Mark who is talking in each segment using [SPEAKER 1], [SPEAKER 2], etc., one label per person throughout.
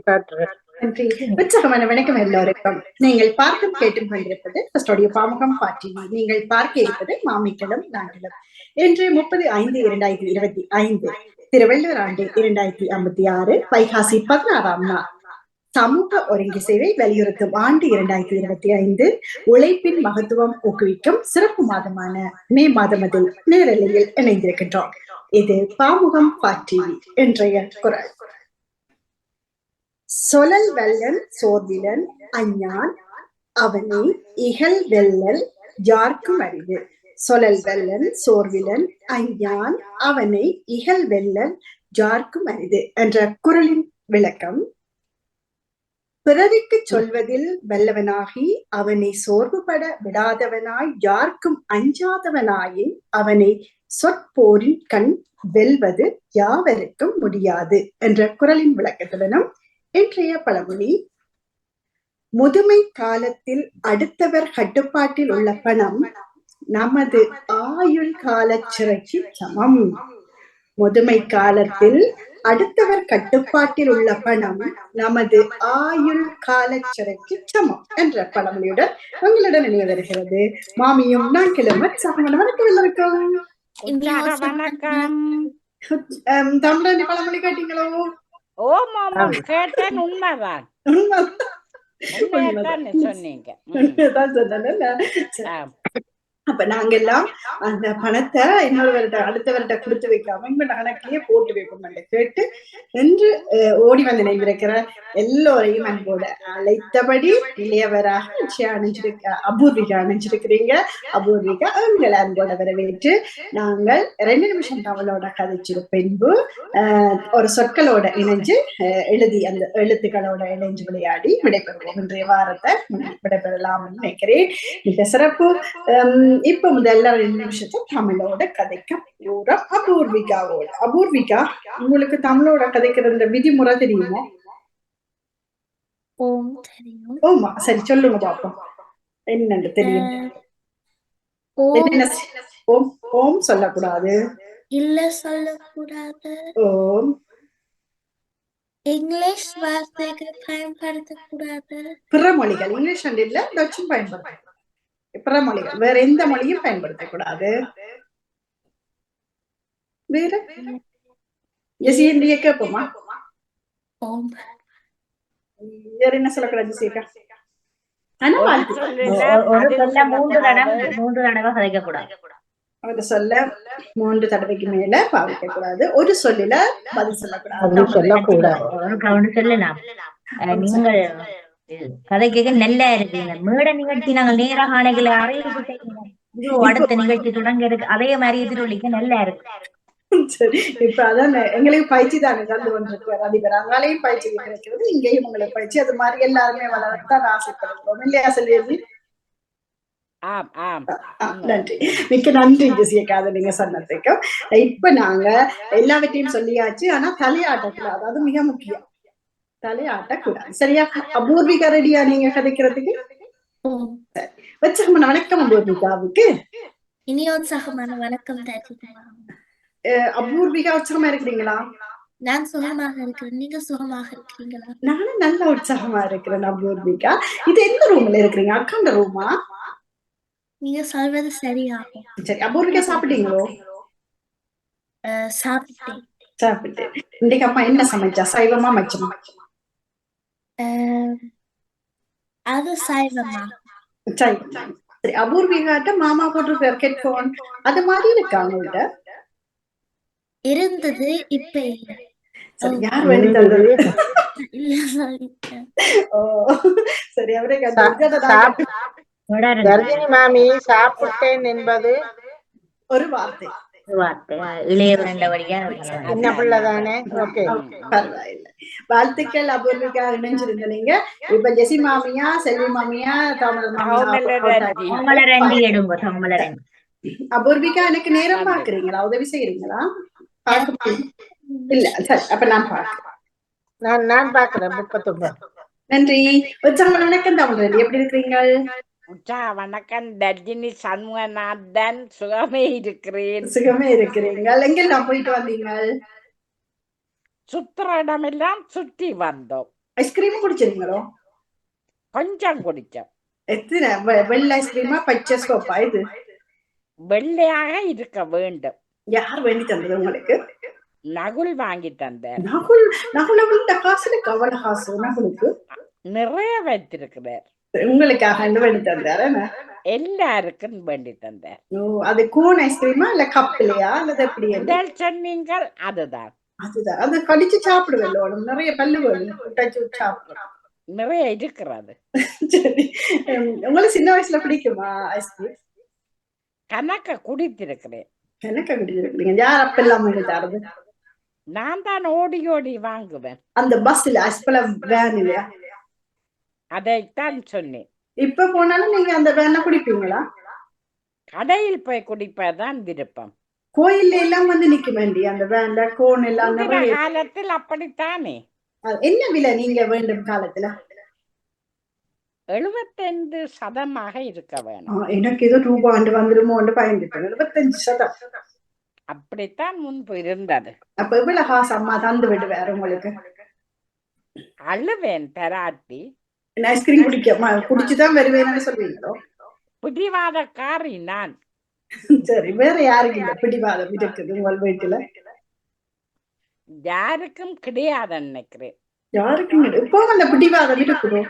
[SPEAKER 1] நன்றி. உற்சாகமான வணக்கம் எல்லோருக்கும். நீங்கள் பார்த்தும் கேட்டும் கொண்டிருப்பது ஃபர்ஸ்டோடியோ பாமுகம் டிவி. நீங்கள் பார்க்க இருப்பது மாமிக்களும் நாங்களும். இன்று 30/5/2025 திருவள்ளுவர் ஆண்டு 2056 வைகாசி 16ஆம் நாள். சமூக ஒருங்கிசைவை வலியுறுத்தும் ஆண்டு 2025 உழைப்பின் மகத்துவம் ஊக்குவிக்கும் சிறப்பு மாதமான மே மாதமதில் நேரலையில் இணைந்திருக்கின்றோம். இது பாமுகம் டிவி. இன்றைய குரல்: சொலல் வல்லன் சோர்விலன் அஞ்ஞான் அவனை இகழ் வெல்லல் யார்க்கும் அரிது. சொலல் வல்லன் சோர்விலன் அஞ்ஞான் அவனை இகழ் வெல்லல் யார்க்கும் அரிது என்ற குரலின் விளக்கம்: பிறருக்கு சொல்வதில் வல்லவனாகி அவனை சோர்வுபட விடாதவனாய் யாருக்கும் அஞ்சாதவனாயின் அவனை சொற்போரின் கண் வெல்வது யாவருக்கும் முடியாது என்ற குரலின் விளக்கத்துடனும் இன்றைய பழமொழி: முதுமை காலத்தில் அடுத்தவர் கட்டுப்பாட்டில் உள்ள பணம் நமது ஆயுள் கால சிறைக்கு சமம். முதுமை காலத்தில் அடுத்தவர் கட்டுப்பாட்டில் உள்ள பணம் நமது ஆயுள் கால சிறைக்கு சமம் என்ற பழமொழியுடன் உங்களிடம் இணைய வருகிறது மாமியும் நாங்களும். வணக்கம் எல்லாருக்கும். தமிழ் பழமொழி கேட்டீங்களோ?
[SPEAKER 2] கேட்டேன். உண்மைதான் சொன்னீங்க.
[SPEAKER 1] அப்ப நாங்க எல்லாம் அந்த பணத்தை அடுத்த வருட கொடுத்து வைக்காம இந்த கணக்கிலேயே போட்டு வைப்போம் கேட்டு என்று ஓடி வந்து நினைவிருக்கிற எல்லோரையும் அன்போட அழைத்தபடி இளையவராக அபூர்விகா அணைஞ்சிருக்கிறீங்க. அபூர்விகா உங்களை அன்போட வரவேற்று நாங்கள் 2 நிமிஷம் தமிழோட கதைச்சிரு பின்பு ஒரு சொற்களோட இணைஞ்சு எழுதி அந்த எழுத்துக்களோட இணைஞ்சு விளையாடி விடைபெறுவோம். இன்றைய வாரத்தை விடைபெறலாம்னு நினைக்கிறேன். மிக சிறப்பு. இப்ப முதல்ல 2 நிமிஷத்தை தமிழோட கதைக்க போறோம் அபூர்விகாவோட. அபூர்விகா, உங்களுக்கு தமிழோட கதைக்கிற விதிமுறை தெரியுமா? ஓமா, சரி சொல்லுங்க பாப்போம். என்னன்னு தெரியும்? ஓம் ஓம் சொல்லக்கூடாது.
[SPEAKER 3] இல்ல சொல்லக்கூடாது.
[SPEAKER 1] ஓம்
[SPEAKER 3] இங்கிலீஷ் வார்த்தைகள் பயன்படுத்தக்கூடாது.
[SPEAKER 1] பிற மொழிகள் இங்கிலீஷ் இல்ல டச்சும் பயன்படுத்த பிற மொழிகள் வேற எந்த மொழியும் பயன்படுத்தக்கூடாது. வேற கேட்போமா? வேற என்ன சொல்லக்கூடாது? ஜெசிகா சொல்ல 3 தடவைக்கு மேல பாவிக்க கூடாது. ஒரு சொல்லில பதில் சொல்லக்கூடாது.
[SPEAKER 4] நீங்கள் கதை கேட்க நல்லா இருக்கீங்க. மேட நிகழ்ச்சி நாங்கள் நேராக ஆணைகளை அடுத்த நிகழ்ச்சி தொடங்க இருக்கு. அதே மாதிரி எதிரொலிக்க நல்லா இருக்கு.
[SPEAKER 1] சரி, இப்ப அதான் எங்களுக்கு பயிற்சி தானே தந்து கொண்டிருக்கிறார் அதிபர். அதனாலையும் பயிற்சி கிடைக்கிறது, இங்கேயும் உங்களுக்கு பயிற்சி. அது மாதிரி எல்லாருமே வளர்த்தான் ஆசைப்படுகிறோம் இல்லையா சொல்லியது? நன்றி, மிக்க நன்றி ஜெசிகா, நீங்க சொன்னதுக்கும். இப்ப நாங்க எல்லாவற்றையும் சொல்லியாச்சு. ஆனா தலையாட்டக்கூடாது, அது மிக முக்கியம். தலையாட்டக்கூடாது, சரியா? அபூர்விகா ரெடியா நீங்க கதைக்கிறதுக்கு? உற்சாகமான வணக்கம் அபூர்விகாவுக்கு.
[SPEAKER 3] இனி உற்சாகமான வணக்கம்.
[SPEAKER 1] அபூர்விகா உற்சாகமா இருக்கிறீங்களா?
[SPEAKER 3] நான் சுகமாக இருக்கிறேன். நீங்க சுகமாக இருக்கிறீங்களா?
[SPEAKER 1] நானும் நல்ல உற்சாகமா இருக்கிறேன் அபூர்விகா. இது எந்த ரூம்ல இருக்கிறீங்க? அக்காண்ட ரூமா?
[SPEAKER 3] நீங்க சொல்றது சரியாகும்.
[SPEAKER 1] சரி, அபூர்விகா சாப்பிட்டீங்களோ? சாப்பிட்டேன். இன்னைக்கு அம்மா என்ன சமைச்சா? சைவமா மச்சமா?
[SPEAKER 3] அது சைவமா.
[SPEAKER 1] சைவம். சரி, அபூர்விகாட்ட மாமா போட்டிருக்கார் ஹெட்போன், அது மாதிரி இருக்காங்க
[SPEAKER 3] இருந்தது, இப்ப இல்ல.
[SPEAKER 1] சரி, யார் வேண்டி தந்தது? ஓ சரி, அவரே
[SPEAKER 2] மாமி சாப்பிட்டேன் என்பது
[SPEAKER 1] ஒரு வார்த்தை.
[SPEAKER 2] என்ன பிள்ளைதானே.
[SPEAKER 1] பரவாயில்லை. வாழ்த்துக்கள் அபூர்விகா, இணைஞ்சிருந்தீங்க. இப்ப ஜெசி மாமியா, செல்வி மாமியா, அபூர்விகா எனக்கு நேரம் பாக்குறீங்களா? உதவி செய்யறீங்களா? இல்ல, சரி, அப்ப நான் பாக்குறேன்.
[SPEAKER 2] நான் பாக்குறேன். 39.
[SPEAKER 1] நன்றி. உற்சாகமான வணக்கம் தமிழ், எப்படி இருக்கிறீங்க?
[SPEAKER 2] வணக்கம் தர்ஜினி சண்முகநாதன். சுகமே இருக்கிறேன்.
[SPEAKER 1] சுகமே இருக்கிறீங்க. எங்கெல்லாம் போயிட்டு வந்தீங்க?
[SPEAKER 2] சுற்றுற இடமெல்லாம் சுற்றி வந்தோம்.
[SPEAKER 1] ஐஸ்கிரீம் குடிச்சிருங்களோ?
[SPEAKER 2] கொஞ்சம் குடிச்சோம்.
[SPEAKER 1] எத்தனை வெள்ளை ஐஸ்கிரீமா பச்சை சோப்பா இது?
[SPEAKER 2] வெள்ளையாக இருக்க வேண்டும்.
[SPEAKER 1] யார் வேண்டி தந்தது உங்களுக்கு?
[SPEAKER 2] நகுல் வாங்கி தந்தார்.
[SPEAKER 1] நகுல் நகுல விட்ட காசுல கவல காசு நகுலுக்கு
[SPEAKER 2] நிறைய வைத்திருக்கிறார்.
[SPEAKER 1] உங்களுக்காக வேண்டி தந்தாரு.
[SPEAKER 2] எல்லாருக்கும் வேண்டி தந்தார்.
[SPEAKER 1] அது கோன் ஐஸ்கிரீமா இல்ல கப்லையா அல்லது எப்படி?
[SPEAKER 2] முதல் சொன்னீங்கள் அதுதான்.
[SPEAKER 1] அதுதான். அது கடிச்சு சாப்பிடுவேன். நிறைய பல்லு வேணும் சாப்பிடுறோம்.
[SPEAKER 2] நிறைய இருக்கிறது.
[SPEAKER 1] சரி, உங்களுக்கு சின்ன வயசுல பிடிக்குமா ஐஸ்கிரீம்?
[SPEAKER 2] கணக்க குடித்திருக்கிறேன்.
[SPEAKER 1] கணக்க குடிச்சிருக்கீங்க? யார் அப்பெல்லாம் தரது?
[SPEAKER 2] நான் தான் ஓடி ஓடி வாங்குவேன்.
[SPEAKER 1] அந்த பஸ்ல அஸ்பல வேன் இல்லையா?
[SPEAKER 2] அதைத்தான் சொன்னேன்.
[SPEAKER 1] இப்ப போனாலும் நீங்க அந்த வேனை குடிப்பீங்களா?
[SPEAKER 2] கடையில் போய் குடிப்பதுதான் விருப்பம்.
[SPEAKER 1] கோயில்ல எல்லாம் வந்து நிக்க வேண்டி அந்த வேன்ல கோன் எல்லாம்
[SPEAKER 2] காலத்தில் அப்படித்தானே.
[SPEAKER 1] என்ன விலை நீங்க வேண்டும் காலத்துல?
[SPEAKER 2] 75% இருக்க வேணும்.
[SPEAKER 1] எனக்கு ஏதோ ரூபா வந்துருமோ பயந்துட்டேன். 75%.
[SPEAKER 2] அப்படித்தான் முன்பு இருந்தது.
[SPEAKER 1] அப்ப எவ்வளவு காசு அம்மா தந்து விடுவாரு உங்களுக்கு?
[SPEAKER 2] அழுவேன் தராட்டி.
[SPEAKER 1] ஐஸ்கிரீம் குடிச்சுதான் வருவேன்னு சொல்வீங்களோ?
[SPEAKER 2] பிடிவாதக்காரி நான்.
[SPEAKER 1] சரி, வேற யாருக்கு இந்த பிடிவாதம் இருக்குது உங்கள் வீட்டுல?
[SPEAKER 2] யாருக்கும் கிடையாதுன்னு நினைக்கிறேன்.
[SPEAKER 1] யாருக்கும் இப்போ அந்த பிடிவாதம் இருக்குது?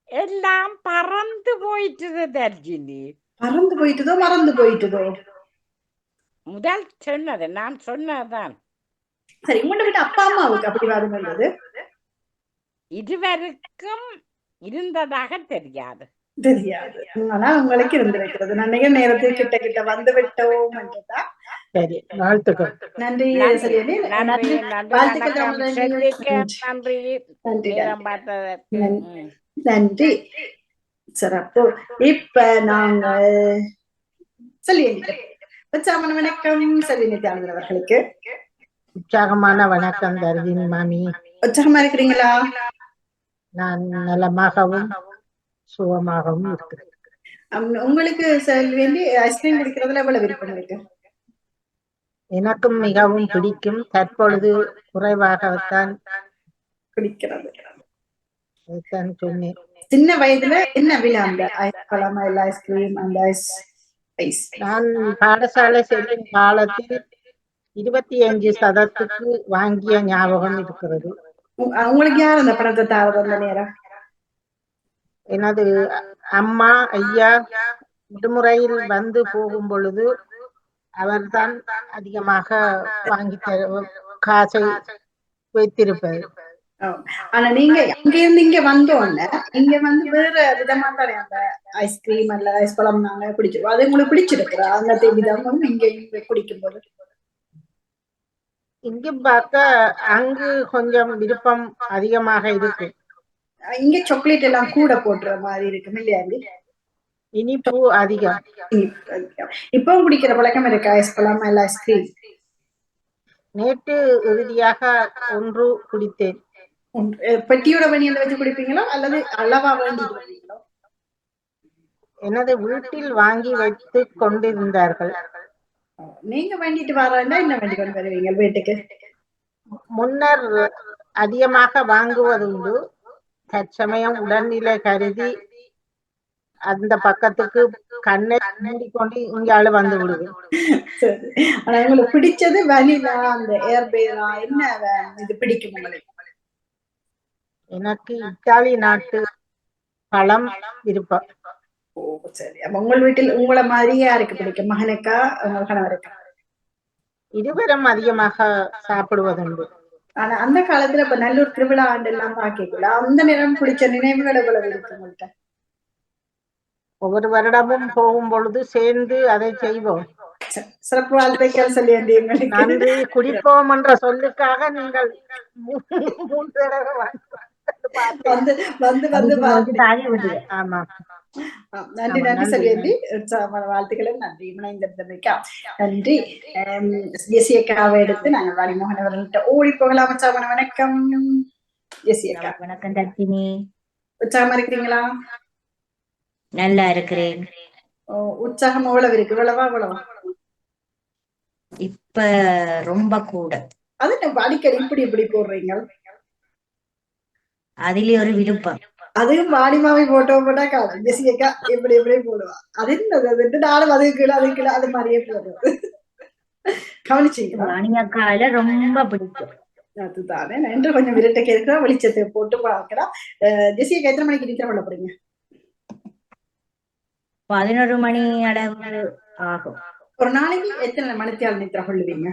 [SPEAKER 2] எல்லாம் பறந்து போயிட்டுது தர்ஜினி.
[SPEAKER 1] பறந்து போயிட்டுதோ மறந்து போயிட்டுதோ?
[SPEAKER 2] முதல் சொன்னது நான் சொன்னதுதான்.
[SPEAKER 1] சரி, உங்களை விட்டு அப்பா அம்மாவுக்கு பிடிவாதம் வந்தது
[SPEAKER 2] இதுவரைக்கும் இருந்ததாக தெரியாது.
[SPEAKER 1] தெரியாது. ஆனா உங்களுக்கு இருந்திருக்கிறது. நன்றிகள். நேரத்தில் கிட்ட கிட்ட வந்து விட்டோம் என்றுதான்.
[SPEAKER 2] சரி, வாழ்த்துக்கள்.
[SPEAKER 1] நன்றி. நன்றி. சிறப்பு. இப்ப நாங்கள் உற்சாகமான வணக்கம் செல்வினித்யானந்தன் அவர்களுக்கு.
[SPEAKER 2] உற்சாகமான வணக்கம் தர்ஜினி மாமி.
[SPEAKER 1] உற்சாகமா இருக்கிறீங்களா?
[SPEAKER 2] நான் நலமாகவும் சுகமாகவும் இருக்கிறேன்.
[SPEAKER 1] உங்களுக்கு செல்வி ஐஸ்கிரீம் குடிக்கிறதுல எவ்வளவு விருப்பம் இருக்கு?
[SPEAKER 2] எனக்கும் மிகவும் பிடிக்கும். தற்பொழுது குறைவாகத்தான்
[SPEAKER 1] குடிக்கிறது.
[SPEAKER 2] சொன்னேன்.
[SPEAKER 1] சின்ன வயதுல என்ன விலை அந்த பழமா இல்ல ஐஸ்கிரீம் அந்த ஐஸ்?
[SPEAKER 2] நான் பாடசாலை செல்லும் காலத்தில் 25% வாங்கிய ஞாபகம் இருக்கிறது.
[SPEAKER 1] உங்களுக்கு யார் அந்த பணத்தை தாரது அந்த நேரம்?
[SPEAKER 2] எனது அம்மா ஐயா விடுமுறையில் வந்து போகும் பொழுது அவர்தான் அதிகமாக வாங்கி காசை வைத்திருப்பார்.
[SPEAKER 1] ஆனா நீங்க அங்க இருந்து இங்க வந்தோன்னு இங்க வந்து வேற விதமா தானே அந்த ஐஸ்கிரீம் அல்ல ஐஸ் பழம் நாங்க குடிச்சிருக்கோம். அது உங்களுக்கு பிடிச்சிருக்கிறா அந்த விதமும் இங்க குடிக்கும் போது?
[SPEAKER 2] இங்கு பார்க்க அங்கு கொஞ்சம் விருப்பம் அதிகமாக இருக்கு.
[SPEAKER 1] இங்க சாக்லேட் எல்லாம் கூட போடுற மாதிரி இருக்கு இல்லையா?
[SPEAKER 2] இனிப்பு அதிகம்.
[SPEAKER 1] இப்பவும் குடிக்கிற பழக்கம் இருக்கு ஐஸ் பழம் அல்ல ஐஸ்கிரீம்?
[SPEAKER 2] நேற்று இறுதியாக ஒன்று குடித்தேன்.
[SPEAKER 1] பெட்டியோட வணியில வச்சு குடிப்பீங்களோ அல்லது அளவா வேண்டி குடிப்பீங்களோ?
[SPEAKER 2] எனது வீட்டில் வாங்கி வைத்து கொண்டிருந்தார்கள்.
[SPEAKER 1] நீங்க வேண்டிட்டு வரா என்ன வேண்டி கொண்டு வருவீங்க வீட்டுக்கு?
[SPEAKER 2] முன்னர் அதிகமாக வாங்குவதுண்டு. தற்சமயம் உடல்நிலை கருதி அந்த பக்கத்துக்கு கண்ணை மூடிக்கொண்டு இங்கால வந்து விடுவேன்.
[SPEAKER 1] சரி, ஆனா உங்களுக்கு பிடிச்சது வனிலா அந்த ஏர்பேரா என்ன இது பிடிக்கும் உங்களுக்கு?
[SPEAKER 2] எனக்கு இத்தாலி நாட்டு பழம் விருப்பம்.
[SPEAKER 1] ஓ சரி. அப்ப உங்கள் வீட்டில் உங்களை மாதிரி யாருக்கு பிடிக்கும்? மகனுக்கா உங்க கணவருக்கா?
[SPEAKER 2] இருவரும் அதிகமாக சாப்பிடுவதுண்டு.
[SPEAKER 1] ஆனா அந்த காலத்துல இப்ப நல்லூர் திருவிழா ஆண்டு எல்லாம் பாக்கல அந்த நேரம் பிடிச்ச நினைவுகள் எவ்வளவு இருக்கு உங்கள்கிட்ட?
[SPEAKER 2] ஒவ்வொரு வருடமும் போகும் பொழுது சேர்ந்து அதை செய்வோம்.
[SPEAKER 1] சிறப்பு வாழ்த்துக்கள் சொல்லி
[SPEAKER 2] நன்றி. குடிப்போம் என்ற சொல்லுக்காக நீங்கள் 3 தடவை
[SPEAKER 1] வந்து வந்து வந்து
[SPEAKER 2] ஆமா.
[SPEAKER 1] நன்றி நன்றி செல்வி. உற்சாகமான வாழ்த்துக்களும் நன்றி. இணைந்திருந்தமைக்கா நன்றி. ஜெசியக்காவை எடுத்து நாங்கள் வாணிமோகன் அவர்கள்ட்ட ஓடி போகலாம். உற்சாகமான வணக்கம் ஜெசியக்கா.
[SPEAKER 4] வணக்கம் தர்ஜினி.
[SPEAKER 1] உற்சாகமா இருக்கிறீங்களா?
[SPEAKER 4] நல்லா இருக்கிறேன்.
[SPEAKER 1] உற்சாகம் எவ்வளவு இருக்கு? இவ்வளவா?
[SPEAKER 4] இப்ப ரொம்ப கூட.
[SPEAKER 1] அது அடிக்கடி இப்படி போடுறீங்க?
[SPEAKER 4] அதுலயே ஒரு விருப்பம்.
[SPEAKER 1] அதுவும் வாணிமாவை போட்டோ போட்டா காணும் ஜெசிகா எப்படி போடுவா. அது என்னது அது நானும் அதுக்கு அது மாதிரியே போடுறது. கவனிச்சீங்களா?
[SPEAKER 4] வாணியக்கால ரொம்ப பிடிக்கும்.
[SPEAKER 1] அதுதானே என்று கொஞ்சம் விரட்டக்கு இருக்கிற வெளிச்சத்தை போட்டு பார்க்கலாம். ஜெசிகா எத்தனை மணிக்கு நித்திர கொள்ள போறீங்க?
[SPEAKER 4] 11 மணி அளவு ஆகும்.
[SPEAKER 1] ஒரு நாளைக்கு எத்தனை மணித்தியால் நித்திர கொள்ளுவீங்க?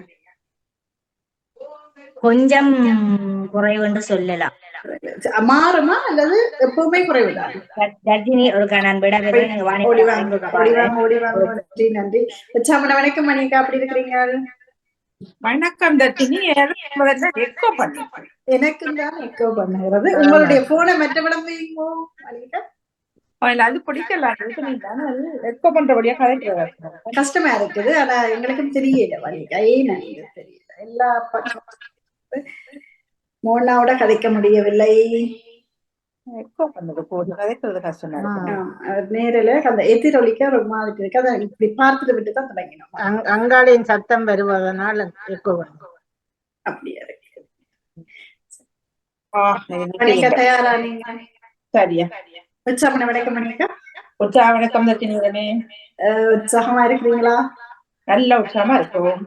[SPEAKER 4] கொஞ்சம் குறைவுன்னு சொல்லலாம்.
[SPEAKER 1] மாறுமா அல்லது எப்பவுமே குறைவுதான்?
[SPEAKER 4] ரஜினி ஒரு நான் விட
[SPEAKER 1] ஓடி வாங்க. நன்றி. வணக்கம் மணிக்கா, அப்படி இருக்கிறீங்க?
[SPEAKER 5] வணக்கம் தர்ஷினி. எக்கோ பண்ணு.
[SPEAKER 1] எனக்கும் தான் எக்கோ பண்ணுகிறது. உங்களுடைய போனை மற்றவடம் வைங்கோ மணிக்கா.
[SPEAKER 5] அது பிடிக்கல. எக்கோ பண்றபடியா கதைக்கிறது
[SPEAKER 1] கஷ்டமா இருக்குது. ஆனா எங்களுக்கும் தெரியல மணிக்கா, ஏன்னு தெரியல. எல்லா பக்கம் மோனாவோட கதைக்க முடியவில்லை.
[SPEAKER 5] எக்கோ பண்ணது போது கதைக்கிறது கஷ்டமா இருக்கு.
[SPEAKER 1] நேரில அந்த எதிரொலிக்க ஒரு மாதிரி இருக்கு. அதை இப்படி பார்த்துட்டு விட்டு தான் தொடங்கினோம்.
[SPEAKER 2] அங்காளியின் சத்தம் வருவதனால எக்கோ
[SPEAKER 1] அப்படியா இருக்கு.
[SPEAKER 5] தயாரா
[SPEAKER 1] நீங்க?
[SPEAKER 5] சரியா.
[SPEAKER 1] உற்சாகம் வணக்கம் மணிக்கா.
[SPEAKER 5] வணக்கம் தர்ஷினி.
[SPEAKER 1] உற்சாகமா இருக்கிறீங்களா?
[SPEAKER 5] நல்ல உற்சாகமா இருக்கும்.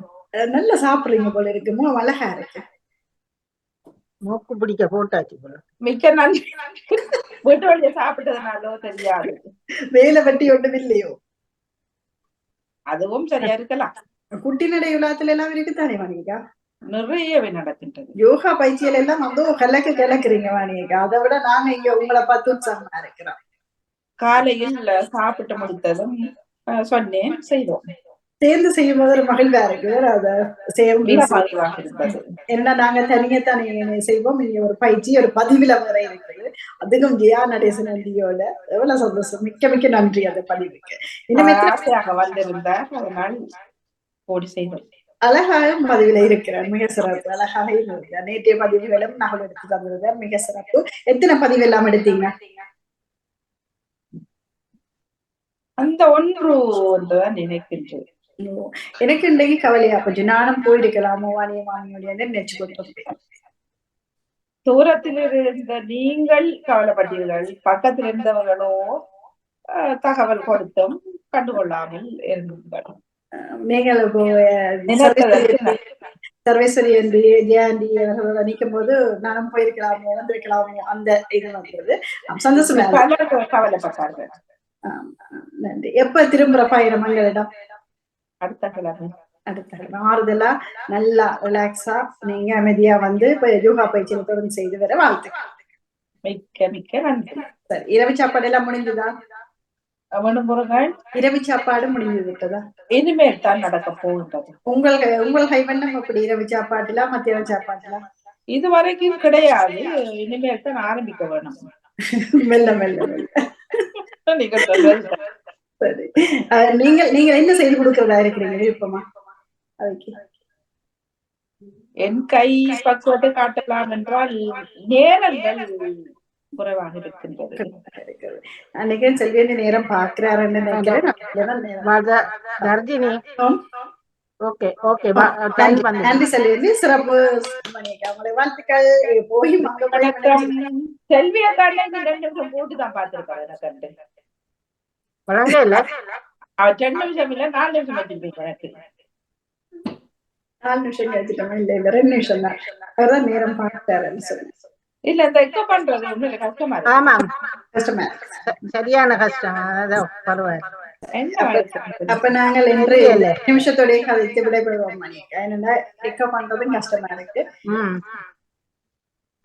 [SPEAKER 1] நல்லா சாப்பிடுறீங்க போல இருக்கு. அழகா இருக்கு.
[SPEAKER 2] மூக்கு பிடிக்க போட்டாச்சு போல.
[SPEAKER 5] மிக்க நன்றி. வீட்டு வழிய சாப்பிட்டதுனாலோ தெரியாது.
[SPEAKER 1] வேலை வெட்டி ஒன்றும் இல்லையோ?
[SPEAKER 5] அதுவும் சரியா இருக்கலாம்.
[SPEAKER 1] குட்டி நடை உலகத்துல எல்லாம் இருக்குத்தானே வாணிகா?
[SPEAKER 5] நிறையவே நடக்கின்றது.
[SPEAKER 1] யோகா பயிற்சிகள் எல்லாம் வந்து கிளக்குறீங்க வாணிகா. அதை விட நாங்க இங்க உங்களை பார்த்து உற்சாகமா இருக்கிறோம்.
[SPEAKER 5] காலையில் சாப்பிட்டு முடித்ததும் சொன்னேன், செய்தோம்.
[SPEAKER 1] சேர்ந்து செய்யும் போது ஒரு மகிழ்வா இருக்கு. அதை ஏன்னா நாங்க தனியத்தானே செய்வோம். இங்க ஒரு பயிற்சி ஒரு பதிவுல வேற இருக்குது. அதுக்கும் ஜியா நடேசன் நன்றியோட எவ்வளவு சந்தோஷம். மிக்க நன்றி அந்த பதிவுக்கு. இனிமே
[SPEAKER 5] வந்திருந்தார், அதனால் ஓடி செய்தோம்.
[SPEAKER 1] அழகாக பதிவுல இருக்கிறார். மிக சிறப்பு. அழகாக இருக்கிறார். நேற்றைய பதிவுகளும் நகல் எடுத்து தந்திருந்தார். மிக சிறப்பு. எத்தனை பதிவு எல்லாம் எடுத்தீங்க?
[SPEAKER 5] அந்த ஒன்றுதான் நினைக்கின்றேன்.
[SPEAKER 1] எனக்கு இன்றைக்கு கவலையா கொஞ்சம் நானும் போயிருக்கலாமோ வாணியோட நினைச்சு கொடுத்தேன்.
[SPEAKER 5] தூரத்தில் இருந்த நீங்கள் கவலைப்பட்டீர்கள், பக்கத்தில் இருந்தவர்களோ தகவல் கொடுத்தும் கண்டுகொள்ளாமல் இருந்தீர்கள்.
[SPEAKER 1] நீங்கள் சர்வேஸ்வரி என்று ஜெயாண்டி அவர்களோட நிற்கும் போது நானும் போயிருக்கலாமோ வந்திருக்கலாமோ அந்த இது வந்தது. சந்தோஷமா
[SPEAKER 5] கவலைப்பட்டார்கள்.
[SPEAKER 1] நன்றி. எப்ப திரும்புற பயணம் எங்களிடம்?
[SPEAKER 5] அடுத்த கிழமை
[SPEAKER 1] ஆறுதலா நல்லா ரிலாக்ஸா நீங்க அமைதியா வந்து இப்ப யோகா பயிற்சியை தொடர்ந்து செய்து வர வாழ்த்துக்கள்.
[SPEAKER 5] மிக்க நன்றி.
[SPEAKER 1] சரி, இரவு சாப்பாடு எல்லாம் முடிஞ்சுதா? இரவு சாப்பாடு முடிஞ்சு விட்டதா?
[SPEAKER 5] இனிமேல் தான் நடக்க போகின்றது.
[SPEAKER 1] உங்கள் கைவண்ணம் அப்படி இரவு சாப்பாட்டுலாம் மத்தியான சாப்பாட்டுலாம்
[SPEAKER 5] இதுவரைக்கும் கிடையாது. இனிமேல் தான் ஆரம்பிக்க வேணும்.
[SPEAKER 1] மெல்ல
[SPEAKER 5] நீங்க சொல்றது
[SPEAKER 1] சரி. நீங்க என்ன செய்து கொடுக்கறதா இருக்கிறீங்க விருப்பமா? அதுக்கு
[SPEAKER 5] என் கை பக்குவத்தை காட்டலாம் என்றால் நேரங்கள் குறைவாக இருக்கின்றது.
[SPEAKER 1] அன்னைக்கு செல்வி நேரம் பாக்குறாருன்னு நினைக்கிறேன். நன்றி செல்வி. சிறப்பு உங்களை வாழ்த்துக்கள். போய்
[SPEAKER 5] செல்வியை கண்டு 2 நிமிஷம் போட்டுதான் பார்த்திருக்காரு. எனக்கு அவ 2 நிமிஷம் இல்ல 4 நிமிஷம் வச்சிருப்பீங்க. எனக்கு
[SPEAKER 1] 4 நிமிஷம் கழிச்சிட்டோமா? இல்ல 2 நிமிஷம் தான். அவர்தான் நேரம் பார்த்தாருன்னு சொல்லி.
[SPEAKER 5] இல்ல இந்த எக்க பண்றது ஒண்ணு கஷ்டமா இருக்கு.
[SPEAKER 2] ஆமா,
[SPEAKER 1] கஷ்டமா
[SPEAKER 2] சரியான கஷ்டம். அதான் பரவாயில்ல.
[SPEAKER 1] அப்ப நாங்கள் இன்று நிமிஷத்தோடய கதைத்து விடைபெறுவோம் மணிக்கா. என்னன்னா எக்க பண்றதும் கஷ்டமா இருக்கு.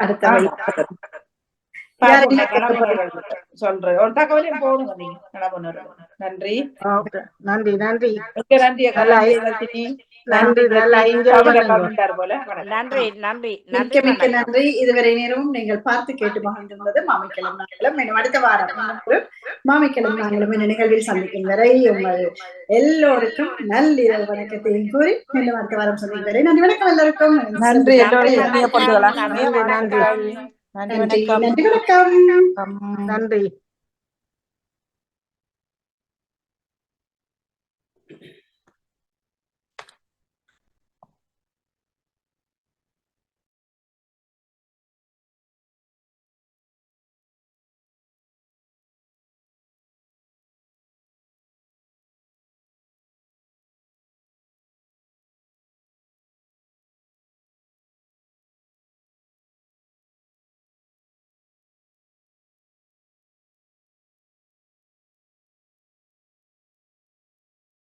[SPEAKER 1] அடுத்த
[SPEAKER 5] சொல்றேன் ஒரு தகவலையும் போடுங்க நீங்க. நன்றி
[SPEAKER 2] நன்றி நன்றி
[SPEAKER 1] மிக்க நன்றி. இதுவரை நேரமும் நீங்கள் பார்த்து கேட்டு மகிழ்ந்திருந்தது மாமிக்கிழமை நாங்களும். அடுத்த வாரம் மாமிக்கிழமை நாங்களும் இந்த நிகழ்வில் சந்திக்கும் வரை உங்கள் எல்லோருக்கும் நள்ளிரவு வணக்கத்தையும் கூறி மீண்டும் அடுத்த வாரம் சந்திக்கும் வரை நன்றி. வணக்கம் எல்லாருக்கும்.
[SPEAKER 5] நன்றி.
[SPEAKER 1] நன்றி. வணக்கம்.
[SPEAKER 2] நன்றி.